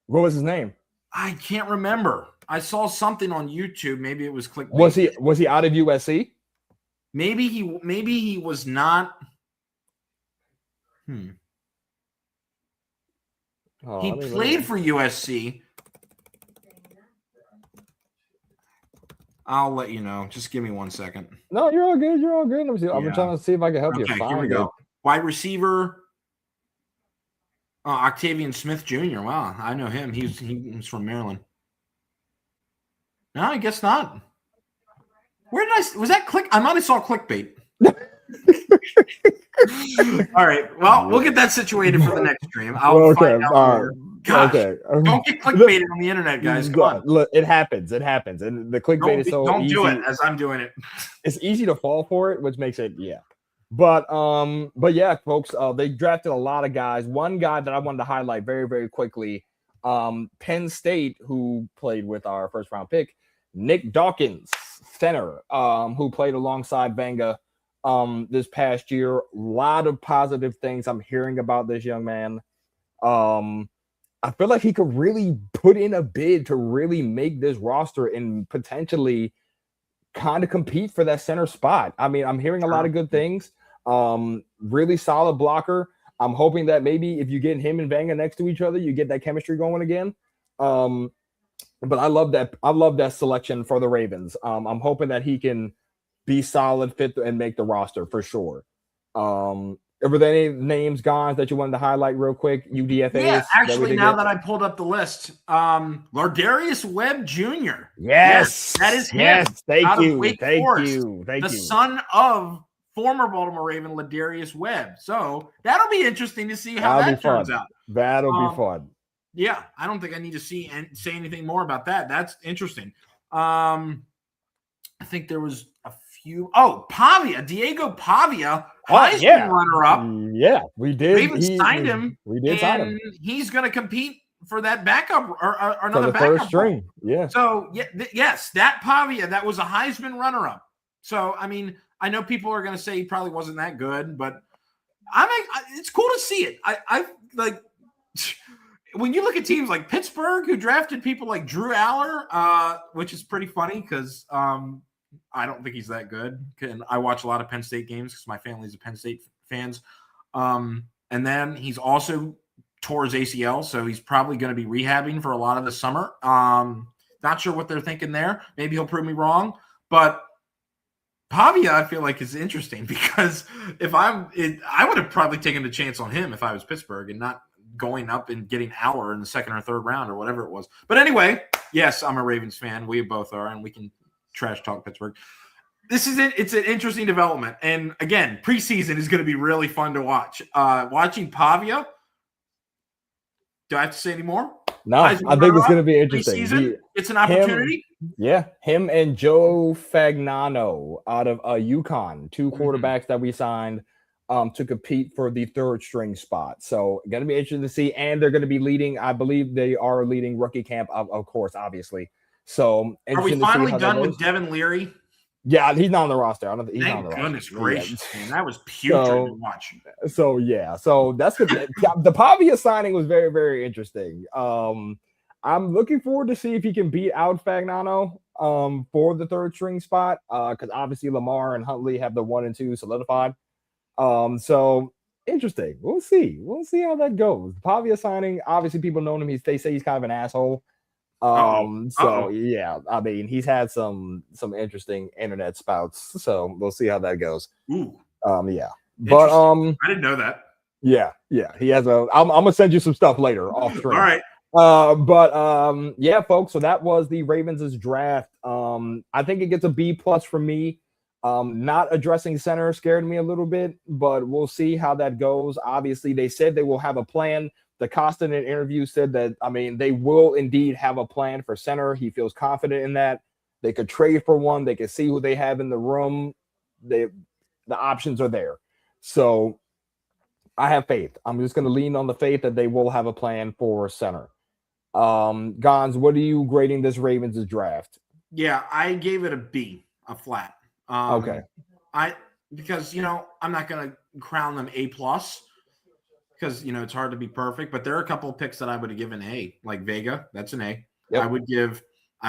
Speaker 1: What was his name?
Speaker 2: I can't remember. I saw something on YouTube. Maybe it was
Speaker 1: clickbait. Was he out of USC?
Speaker 2: Maybe he was not. He played for USC. I'll let you know. Just give me 1 second.
Speaker 1: No, you're all good. Let me see. I'm trying to see if I can help you.
Speaker 2: Here we go. Wide receiver. Octavian Smith Jr. Wow, I know him. He's from Maryland. No, I guess not. Where did was that click? I might have saw clickbait. All right. Well, we'll get that situated for the next stream. I'll find out more. Gosh, don't get clickbaited on the internet, guys. Come on.
Speaker 1: Look, it happens. It happens. And the clickbait is so
Speaker 2: don't
Speaker 1: easy.
Speaker 2: Do it as I'm doing it.
Speaker 1: It's easy to fall for it, which makes it, yeah. But yeah, folks, they drafted a lot of guys. One guy that I wanted to highlight very, very quickly, Penn State, who played with our first round pick, Nick Dawkins, center, who played alongside Vanga this past year. A lot of positive things I'm hearing about this young man. I feel like he could really put in a bid to really make this roster and potentially kind of compete for that center spot. I mean, I'm hearing a lot of good things. Really solid blocker. I'm hoping that maybe if you get him and Vanga next to each other, you get that chemistry going again. But I love that. I love that selection for the Ravens. I'm hoping that he can be solid, fit, and make the roster for sure. Were there any names, Gonz, that you wanted to highlight real quick? UDFAs?
Speaker 2: Yeah, actually, now that I pulled up the list, Lardarius Webb Jr.
Speaker 1: Yes,
Speaker 2: that is him.
Speaker 1: Yes, thank you.
Speaker 2: The son of former Baltimore Raven Lardarius Webb. So that'll be interesting to see how that turns out.
Speaker 1: That'll be fun.
Speaker 2: Yeah, I don't think I need to say anything more about that. That's interesting. I think there was a few. Oh, Pavia, Diego Pavia, Heisman runner-up.
Speaker 1: Yeah, we did.
Speaker 2: Ravens signed him.
Speaker 1: We did sign him.
Speaker 2: He's going to compete for that backup or another
Speaker 1: for the
Speaker 2: backup
Speaker 1: first string. Yeah.
Speaker 2: So yes, that Pavia, that was a Heisman runner-up. So I mean, I know people are going to say he probably wasn't that good, but it's cool to see it. I like. When you look at teams like Pittsburgh, who drafted people like Drew Aller, which is pretty funny because I don't think he's that good. And I watch a lot of Penn State games because my family's a Penn State fans. And then he's also tore his ACL, so he's probably going to be rehabbing for a lot of the summer. Not sure what they're thinking there. Maybe he'll prove me wrong. But Pavia, I feel like, is interesting because I would have probably taken the chance on him if I was Pittsburgh and not going up and getting Aller in the second or third round or whatever it was. But anyway, yes, I'm a Ravens fan. We both are, and we can trash talk Pittsburgh. This is it. It's an interesting development. And again, preseason is going to be really fun to watch. Watching Pavia. Do I have to say any more?
Speaker 1: No, I think it's going to be interesting.
Speaker 2: It's an opportunity.
Speaker 1: Him and Joe Fagnano out of UConn, two quarterbacks that we signed to compete for the third string spot. So going to be interesting to see. And they're going to be leading, I believe they are leading rookie camp, of course, obviously. So
Speaker 2: are we finally done with Devin Leary?
Speaker 1: Yeah, he's not on the roster. I don't think he's
Speaker 2: Thank
Speaker 1: on the roster.
Speaker 2: Goodness gracious, man. That was putrid to watch.
Speaker 1: So yeah, so that's good. The Pavia signing was very, very interesting. I'm looking forward to see if he can beat out Fagnano for the third string spot. Because obviously Lamar and Huntley have the 1 and 2 solidified. So interesting. We'll see. We'll see how that goes. Pavia signing, obviously people know him. They say he's kind of an asshole. So yeah, I mean he's had some interesting internet spouts. So we'll see how that goes.
Speaker 2: Ooh.
Speaker 1: Yeah. But
Speaker 2: I didn't know that.
Speaker 1: Yeah. He has I'm gonna send you some stuff later off stream.
Speaker 2: All right.
Speaker 1: But yeah, folks. So that was the Ravens' draft. I think it gets a B+ from me. Not addressing center scared me a little bit, but we'll see how that goes. Obviously, they said they will have a plan. The Costin in interview said that, I mean, they will indeed have a plan for center. He feels confident in that. They could trade for one. They could see who they have in the room. The options are there. So I have faith. I'm just going to lean on the faith that they will have a plan for center. Gonz, what are you grading this Ravens' draft?
Speaker 2: Yeah, I gave it a B, a flat.
Speaker 1: Okay.
Speaker 2: Because, I'm not going to crown them A+. Because, it's hard to be perfect, but there are a couple of picks that I would have given A, like Vega. That's an A. Yep. I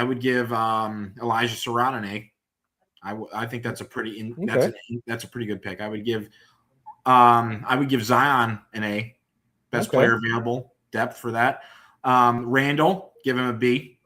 Speaker 2: would give Elijah Surratt an A. I think that's a pretty that's a pretty good pick. I would give Zion an A, best player available, depth for that. Randall, give him a B.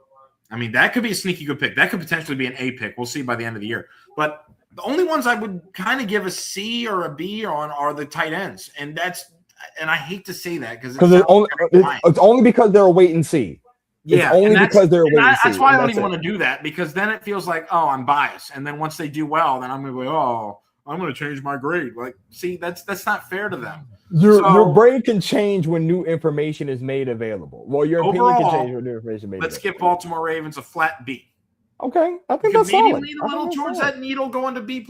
Speaker 2: I mean, that could be a sneaky good pick. That could potentially be an A pick. We'll see by the end of the year. But the only ones I would kind of give a C or a B on are the tight ends, and that's and I hate to say that because
Speaker 1: it's only because they're a wait and see.
Speaker 2: Yeah,
Speaker 1: it's only because they're a wait and see.
Speaker 2: That's why I don't even want to do that, because then it feels like, oh, I'm biased, and then once they do well, then I'm gonna go, oh, I'm gonna change my grade. Like, see, that's not fair to them.
Speaker 1: Your brain can change when new information is made available. Well, your opinion can change when new information is made available.
Speaker 2: Let's give Baltimore Ravens a flat B.
Speaker 1: Okay, I think that's solid.
Speaker 2: Maybe lean a little towards that needle going to B+,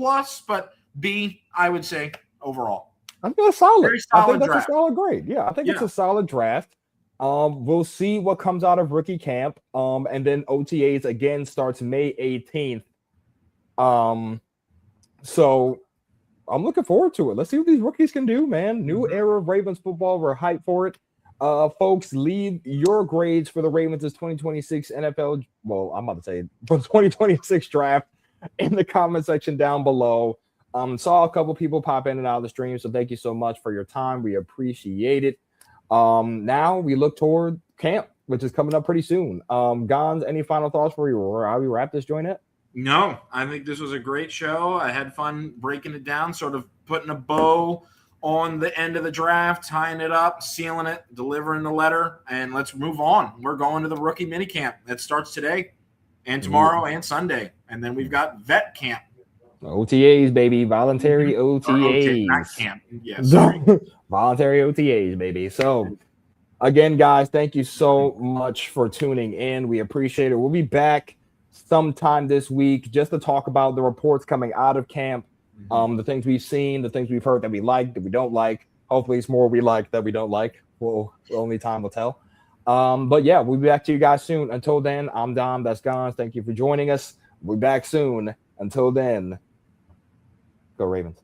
Speaker 2: but B, I would say overall.
Speaker 1: I think that's solid.
Speaker 2: Very solid
Speaker 1: I think that's
Speaker 2: draft.
Speaker 1: a solid grade. Yeah, I think it's a solid draft. We'll see what comes out of rookie camp. And then OTAs again starts May 18th. So I'm looking forward to it. Let's see what these rookies can do, man. New era of Ravens football. We're hyped for it. Folks, leave your grades for the Ravens' 2026 NFL. Well, I'm about to say for the 2026 draft in the comment section down below. Saw a couple people pop in and out of the stream, so thank you so much for your time. We appreciate it. Now we look toward camp, which is coming up pretty soon. Gonz, any final thoughts for you, or how we wrap this joint up?
Speaker 2: No, I think this was a great show. I had fun breaking it down, sort of putting a bow on the end of the draft, tying it up, sealing it, delivering the letter, and let's move on. We're going to the rookie minicamp that starts today and tomorrow and Sunday, and then we've got vet camp.
Speaker 1: OTAs, baby. Voluntary OTAs.
Speaker 2: Not camp. Yes.
Speaker 1: Voluntary OTAs, baby. So, again, guys, thank you so much for tuning in. We appreciate it. We'll be back sometime this week just to talk about the reports coming out of camp, the things we've seen, the things we've heard that we like, that we don't like. Hopefully, it's more we like that we don't like. Well, only time will tell. But, yeah, we'll be back to you guys soon. Until then, I'm Dom. That's Gonz. Thank you for joining us. We'll be back soon. Until then, go Ravens.